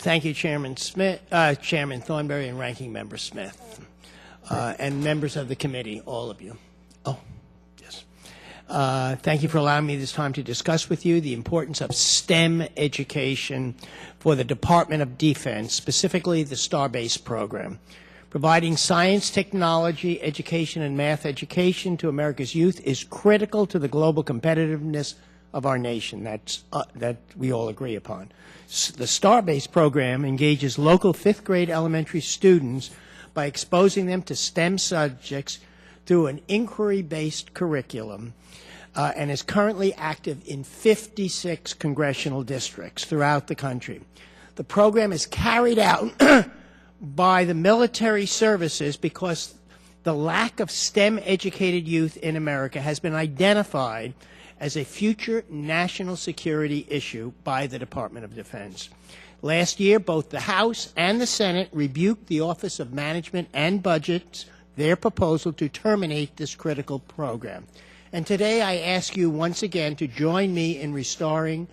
Thank you, Chairman Smith, Chairman Thornberry, and Ranking Member Smith, and members of the committee, all of you. Oh, yes. Thank you for allowing me this time to discuss with you the importance of STEM education for the Department of Defense, specifically the STARBASE program. Providing science, technology, education, and math education to America's youth is critical to the global competitiveness of our nation. That we all agree upon. The STARBASE program engages local fifth grade elementary students by exposing them to STEM subjects through an inquiry-based curriculum and is currently active in 56 congressional districts throughout the country. The program is carried out by the military services because the lack of STEM-educated youth in America has been identified as a future national security issue by the Department of Defense. Last year, both the House and the Senate rebuked the Office of Management and Budget's their proposal to terminate this critical program. And today I ask you once again to join me in restoring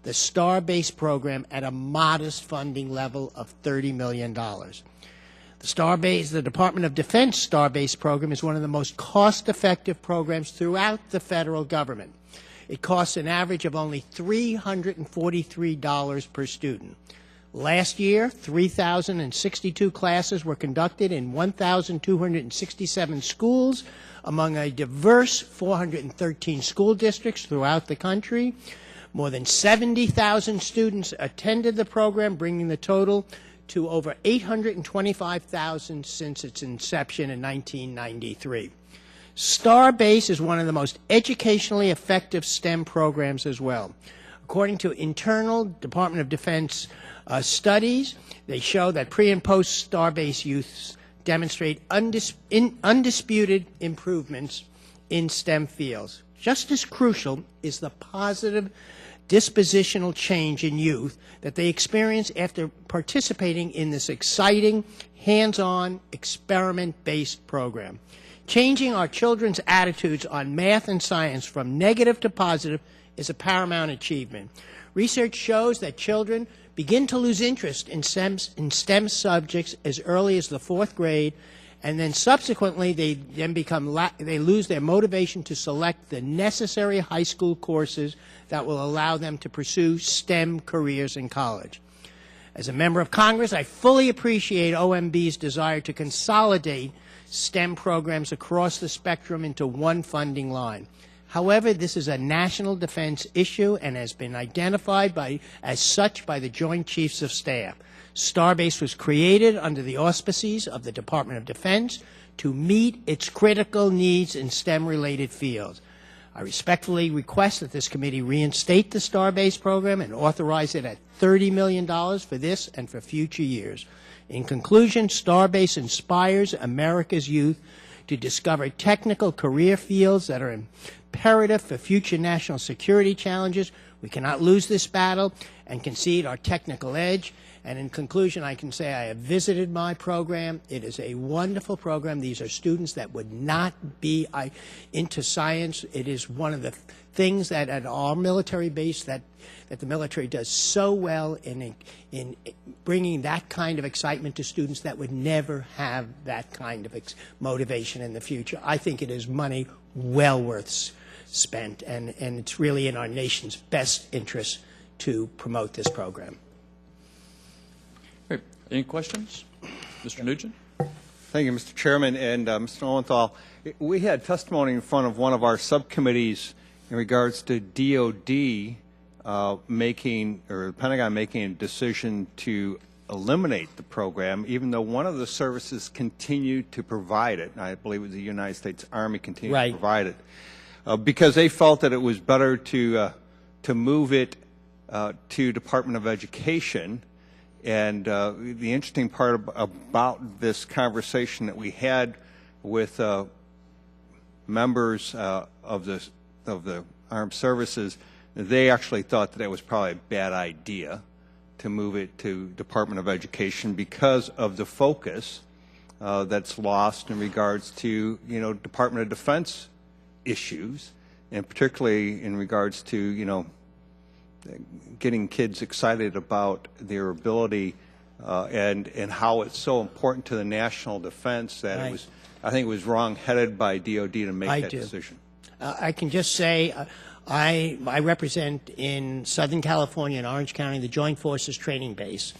the STARBASE program at a modest funding level of $30 million. The Department of Defense STARBASE program is one of the most cost-effective programs throughout the federal government. It costs an average of only $343 per student. Last year, 3,062 classes were conducted in 1,267 schools among a diverse 413 school districts throughout the country. More than 70,000 students attended the program, bringing the total to over 825,000 since its inception in 1993. STARBASE is one of the most educationally effective STEM programs as well. According to internal Department of Defense studies, they show that pre- and post-STARBASE youths demonstrate undisputed improvements in STEM fields. Just as crucial is the positive dispositional change in youth that they experience after participating in this exciting, hands-on, experiment-based program. Changing our children's attitudes on math and science from negative to positive is a paramount achievement. Research shows that children begin to lose interest in STEM subjects as early as the 4th grade, and then subsequently they lose their motivation to select the necessary high school courses that will allow them to pursue STEM careers in college. As a member of Congress, I fully appreciate OMB's desire to consolidate STEM programs across the spectrum into one funding line. However, this is a national defense issue and has been identified as such by the Joint Chiefs of Staff. STARBASE was created under the auspices of the Department of Defense to meet its critical needs in STEM-related fields. I respectfully request that this committee reinstate the STARBASE program and authorize it at $30 million for this and for future years. In conclusion, STARBASE inspires America's youth to discover technical career fields that are imperative for future national security challenges. We cannot lose this battle and concede our technical edge. And in conclusion, I can say I have visited my program. It is a wonderful program. These are students that would not be into science. It is one of the things that at our military base that the military does so well in bringing that kind of excitement to students that would never have that kind of motivation in the future. I think it is money well worth spent, and it's really in our nation's best interest to promote this program. Great. Any questions? Mr. Nugent? Thank you, Mr. Chairman. And Mr. Lowenthal, we had testimony in front of one of our subcommittees in regards to DoD the Pentagon making a decision to eliminate the program, even though one of the services continued to provide it. I believe it was the United States Army continued to provide it, because they felt that it was better to move it to Department of Education. And the interesting part about this conversation that we had with members of the armed services, they actually thought that it was probably a bad idea to move it to Department of Education because of the focus that's lost in regards to, Department of Defense issues, and particularly in regards to, getting kids excited about their ability and how it's so important to the national defense that Right. I think it was wrong-headed by DoD to make I that do. decision. I can just say I represent in Southern California and Orange County the Joint Forces Training Base,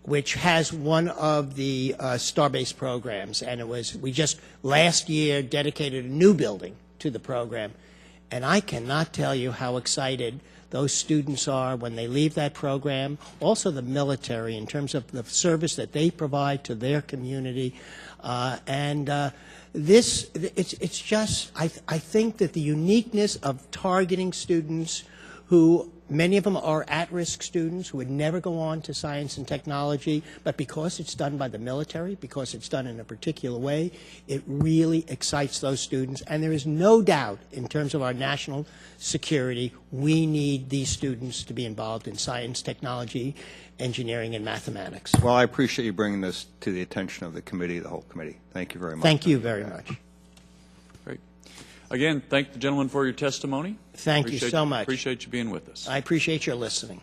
which has one of the STARBASE programs, and we just last year dedicated a new building to the program, and I cannot tell you how excited those students are when they leave that program. Also the military, in terms of the service that they provide to their community, it's just, I think that the uniqueness of targeting students who, many of them are at-risk students who would never go on to science and technology, but because it's done by the military, because it's done in a particular way, it really excites those students. And there is no doubt, in terms of our national security, we need these students to be involved in science, technology, engineering, and mathematics. Well, I appreciate you bringing this to the attention of the committee, the whole committee. Thank you very much. Thank you very much. Great. Again, thank the gentleman for your testimony. Thank you so much. Appreciate you being with us. I appreciate your listening.